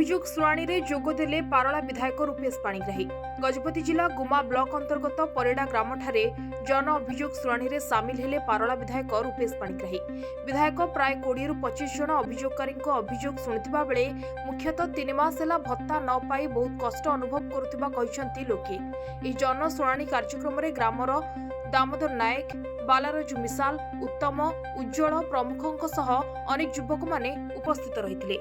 अभियोग शुणाणी रे जोगदेले पारला विधायक रूपेश पाणिग्राही। गजपति जिला गुमा ब्लॉक अंतर्गत परेडा ग्राम ठारे जन अभियोग शुणाणी रे सामिल हेले पारला विधायक रूपेश पाणिग्राही। विधायक प्राय 20 रु 25 जन अभियोगकारी अभियोग शुणुथिबा बेले मुख्यतः 3 मास हेला भत्ता न पाई बहुत कष्ट अनुभव करुथिबा कहिसंती लोके। एही जन शुणाणी कार्यक्रम रे ग्रामर दामोदर नायक, बालाराजु मिसाल, उत्तम, उज्जवल प्रमुखों सह अनेक युवक माने उपस्थित रहिथिले।